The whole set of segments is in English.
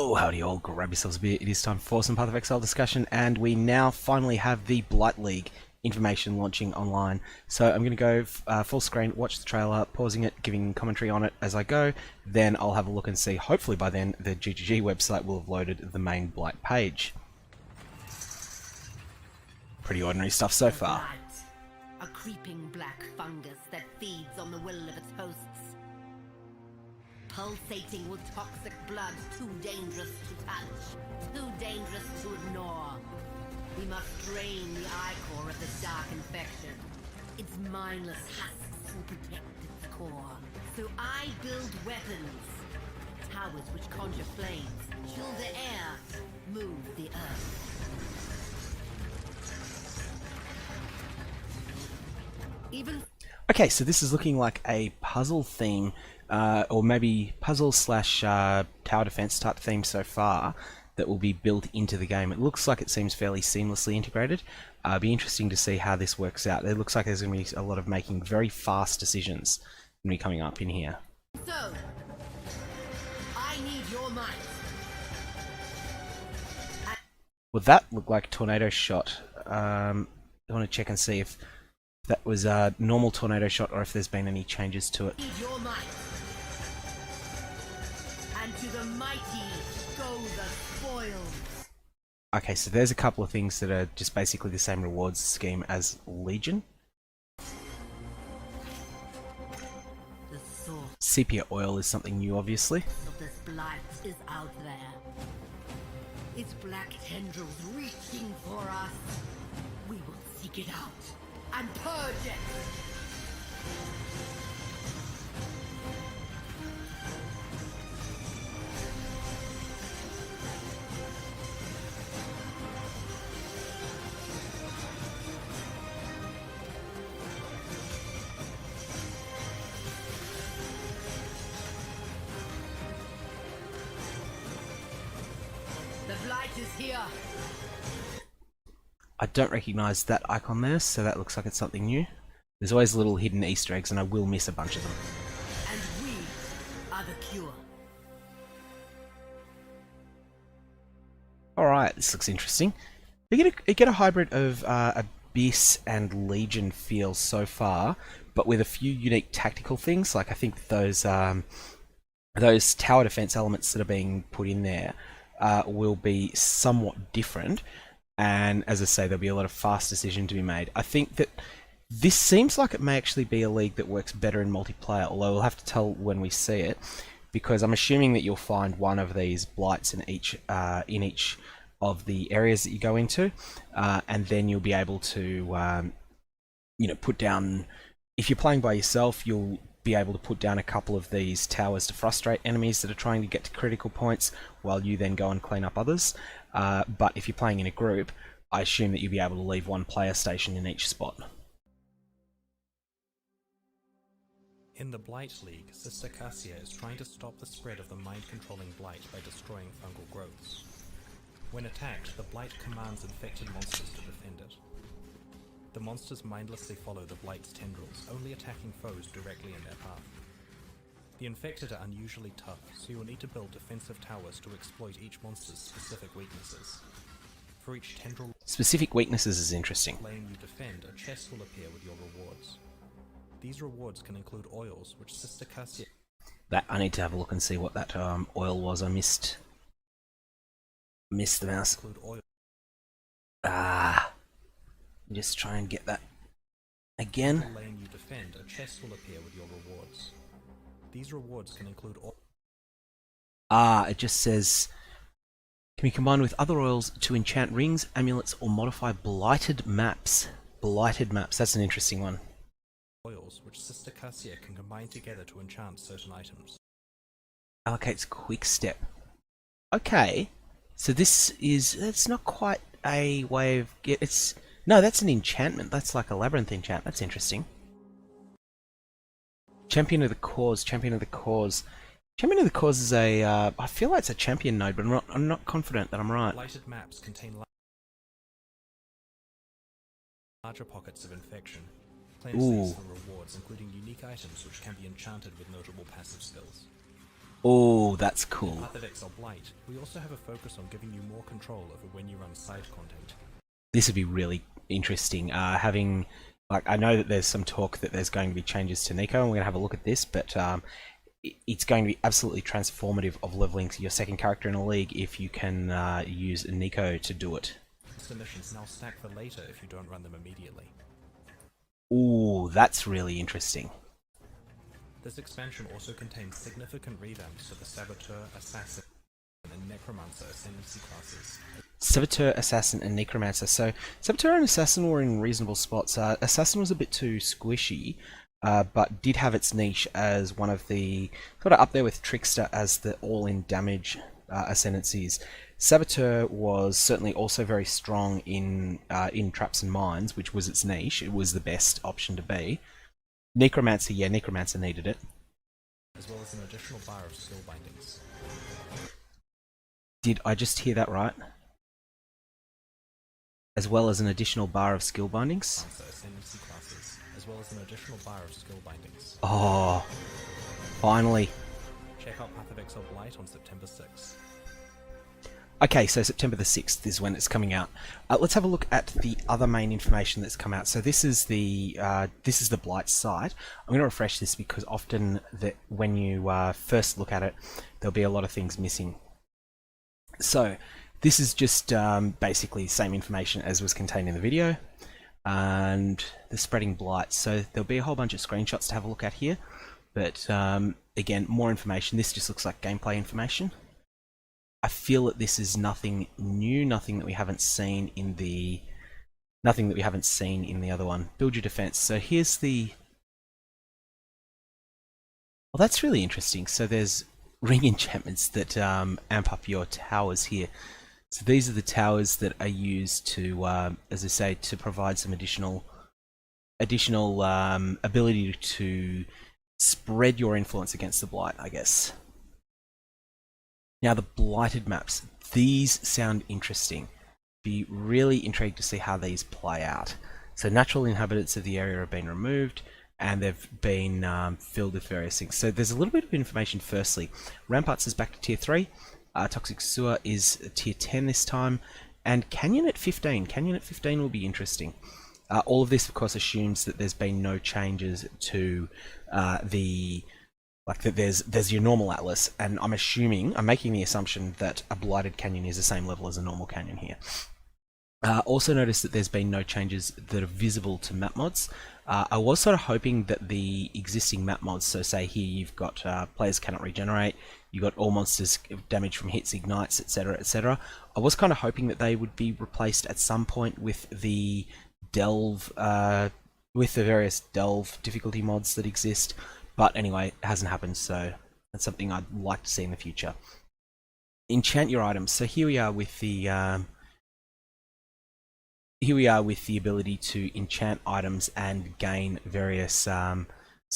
Oh, howdy all, grab yourselves a beer. It is time for some Path of Exile discussion, and we now finally have the Blight League information launching online. So I'm going to go full screen, watch the trailer, pausing it, giving commentary on it as I go. Then I'll have a look and see, hopefully by then, the GGG website will have loaded the main Blight page. Pretty ordinary stuff so far. A creeping black fungus that feeds on the will of its hosts. Pulsating with toxic blood, too dangerous to touch, too dangerous to ignore. We must drain the ichor of this dark infection. Its mindless husks will protect its core. So I build weapons. Towers which conjure flames, chill the air, move the earth. Okay, so this is looking like a puzzle theme, or maybe puzzle slash tower defense type theme so far, that will be built into the game. It looks like it seems fairly seamlessly integrated. It'll be interesting to see how this works out. It looks like there's going to be a lot of making very fast decisions going to be coming up in here. So, I need your might. Well, that looked like a tornado shot. I want to check and see if that was a normal tornado shot or if there's been any changes to it. Need your might. And to the mighty go the spoils. Okay, so there's a couple of things that are just basically the same rewards scheme as Legion. The source Sepia oil is something new, obviously. of this blight is out there. Its black tendrils reaching for us. We will seek it out and purge it. The blight is here. I don't recognise that icon there, so that looks like it's something new. There's always little hidden Easter eggs, and I will miss a bunch of them. And we are the cure. Alright, this looks interesting. You get a hybrid of Abyss and Legion feel so far, but with a few unique tactical things. Like I think those tower defense elements that are being put in there will be somewhat different. And as I say, there'll be a lot of fast decision to be made. I think that this seems like it may actually be a league that works better in multiplayer, although we'll have to tell when we see it, because I'm assuming that you'll find one of these blights in each of the areas that you go into, and then you'll be able to, put down. If you're playing by yourself, you'll be able to put down a couple of these towers to frustrate enemies that are trying to get to critical points, while you then go and clean up others. But if you're playing in a group, I assume that you'll be able to leave one player station in each spot. In the Blight League, Sister Cassia is trying to stop the spread of the mind-controlling blight by destroying fungal growths. When attacked, the blight commands infected monsters to defend it. The monsters mindlessly follow the blight's tendrils, only attacking foes directly in their path. The infected are unusually tough, so you will need to build defensive towers to exploit each monster's specific weaknesses. For each tendril Specific weaknesses is interesting. lane you defend, a chest will appear with your rewards. These rewards can include oils, which Sister Cassia... That I need to have a look and see what that oil was. I missed the mouse. include oil. Just try and get that again. The lane you defend, a chest will appear with your rewards. These rewards can include oil. It just says can be combined with other oils to enchant rings, amulets, or modify blighted maps. Blighted maps. That's an interesting one. Oils, which Sister Cassia can combine together to enchant certain items. Allocates quick step. Okay, so it's not quite a way of no, that's an enchantment. That's like a labyrinth enchant. That's interesting. Champion of the Cause. Champion of the Cause. Champion of the Cause is a I feel like it's a champion node, but I'm not confident that I'm right. Blighted maps contain larger pockets of infection. Claim these for rewards, including unique items which can be enchanted with notable passive skills. Oh, that's In cool. Path of Exile Blight, we also have a focus on giving you more control over when you run side content. This would be really interesting. Having, like, I know that there's some talk that there's going to be changes to Nico, and we're going to have a look at this, but it's going to be absolutely transformative of leveling your second character in a league if you can use Nico to do it. Monster missions now stack for later if you don't run them immediately. Ooh, that's really interesting. This expansion also contains significant revamps to the Saboteur, Assassin, and Necromancer ascendancy classes. Saboteur, Assassin, and Necromancer. So, Saboteur and Assassin were in reasonable spots. Assassin was a bit too squishy, but did have its niche as one of the, sort of up there with Trickster as the all-in damage ascendancies. Saboteur was certainly also very strong in traps and mines, which was its niche. It was the best option to be. Necromancer, yeah, Necromancer needed it. As well as an additional bar of skill bindings. Did I just hear that right? As well as an additional bar of skill bindings? Ascendancy classes, as well as an additional bar of skill bindings. Oh, finally. Check out Path of Exile Blight on September 6th. Okay, so September the 6th is when it's coming out. Let's have a look at the other main information that's come out. So this is the Blight site. I'm going to refresh this because often when you first look at it, there'll be a lot of things missing. So this is just basically the same information as was contained in the video, and the spreading blight. So there'll be a whole bunch of screenshots to have a look at here, but again, more information. This just looks like gameplay information. I feel that this is nothing new, nothing that we haven't seen in the other one. Build your defense. So here's the. Well, that's really interesting. So there's ring enchantments that amp up your towers here. So these are the towers that are used to, as I say, to provide some additional ability to spread your influence against the blight, I guess. Now the blighted maps, these sound interesting. Be really intrigued to see how these play out. So natural inhabitants of the area have been removed, and they've been filled with various things. So there's a little bit of information firstly. Ramparts is back to tier 3, Toxic Sewer is tier 10 this time, and Canyon at 15. Canyon at 15 will be interesting. All of this of course assumes that there's been no changes to that there's your normal atlas, and I'm making the assumption that a blighted canyon is the same level as a normal canyon here. Also notice that there's been no changes that are visible to map mods. I was sort of hoping that the existing map mods, so say here you've got players cannot regenerate, you've got all monsters damage from hits, ignites, etc, etc. I was kind of hoping that they would be replaced at some point with the delve, with the various delve difficulty mods that exist. But anyway, it hasn't happened, so that's something I'd like to see in the future. Enchant your items. So here we are with the ability to enchant items and gain various. So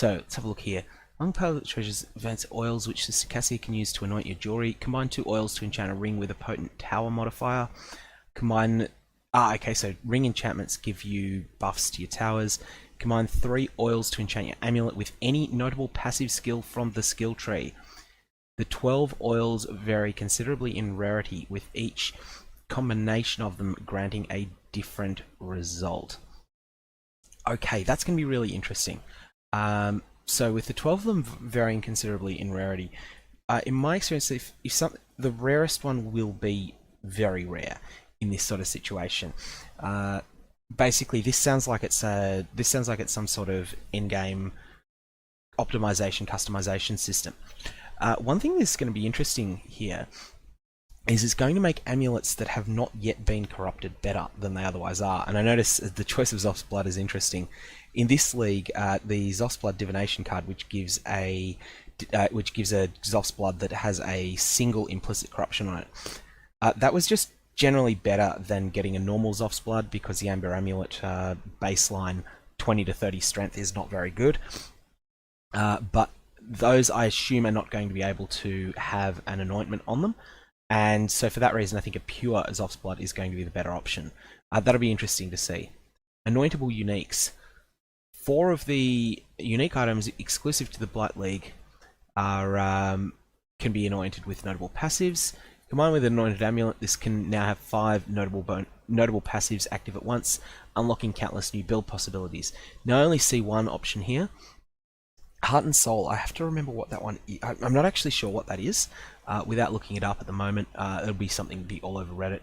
let's have a look here. Long palette treasures advanced oils which the Circassia can use to anoint your jewelry. Combine 2 oils to enchant a ring with a potent tower modifier. Combine. Okay, so ring enchantments give you buffs to your towers. Combine 3 oils to enchant your amulet with any notable passive skill from the skill tree. The 12 oils vary considerably in rarity, with each combination of them granting a different result. Okay, that's going to be really interesting. So with the 12 of them varying considerably in rarity, in my experience, the rarest one will be very rare in this sort of situation. Basically, this sounds like it's some sort of in-game optimization, customization system. One thing that's going to be interesting here is it's going to make amulets that have not yet been corrupted better than they otherwise are. And I notice the choice of Zoph's Blood is interesting. In this league, the Zoph's Blood Divination card, which gives a Zoph's Blood that has a single implicit corruption on it, that was just generally better than getting a normal Zoph's Blood, because the Amber Amulet baseline 20 to 30 strength is not very good. But those, I assume, are not going to be able to have an anointment on them, and so for that reason I think a pure Zoph's Blood is going to be the better option. That'll be interesting to see. Anointable uniques. 4 of the unique items exclusive to the Blight League are can be anointed with notable passives. Combined with an anointed amulet, this can now have 5 notable passives active at once, unlocking countless new build possibilities. Now I only see one option here. Heart and Soul, I have to remember what that one is. I'm not actually sure what that is, without looking it up at the moment. It'll be something to be all over Reddit.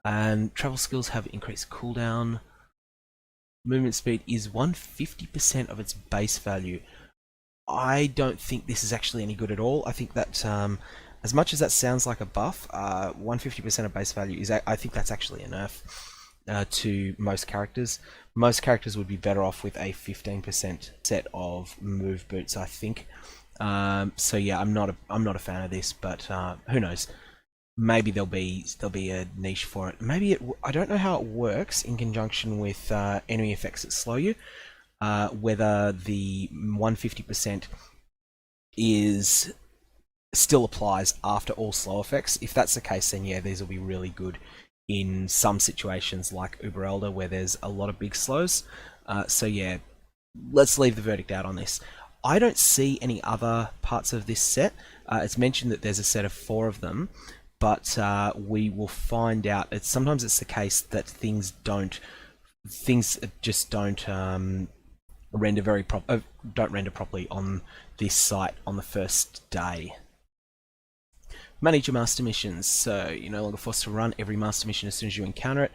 And travel skills have increased cooldown. Movement speed is 150% of its base value. I don't think this is actually any good at all. I think that, as much as that sounds like a buff, 150% of base value is, I think that's actually a nerf to most characters. Most characters would be better off with a 15% set of move boots, I think. So yeah, I'm not a fan of this, but who knows? Maybe there'll be a niche for it. Maybe I don't know how it works in conjunction with enemy effects that slow you. Whether the 150% is still applies after all slow effects. If that's the case, then yeah, these will be really good in some situations like Uber Elder, where there's a lot of big slows. So yeah, let's leave the verdict out on this. I don't see any other parts of this set. It's mentioned that there's a set of 4 of them, but we will find out. Sometimes it's the case that things just don't render properly on this site on the first day. Manage your master missions. So you're no longer forced to run every master mission as soon as you encounter it,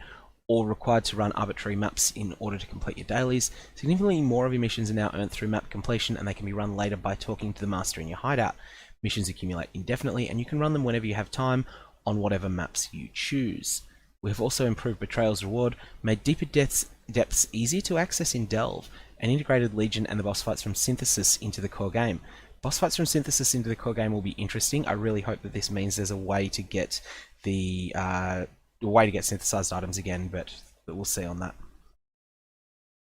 or required to run arbitrary maps in order to complete your dailies. Significantly more of your missions are now earned through map completion, and they can be run later by talking to the master in your hideout. Missions accumulate indefinitely, and you can run them whenever you have time on whatever maps you choose. We have also improved Betrayal's reward, made deeper depths easier to access in Delve, and integrated Legion and the boss fights from Synthesis into the core game. Boss fights from Synthesis into the core game will be interesting. I really hope that this means there's a way to get synthesized items again, but we'll see on that.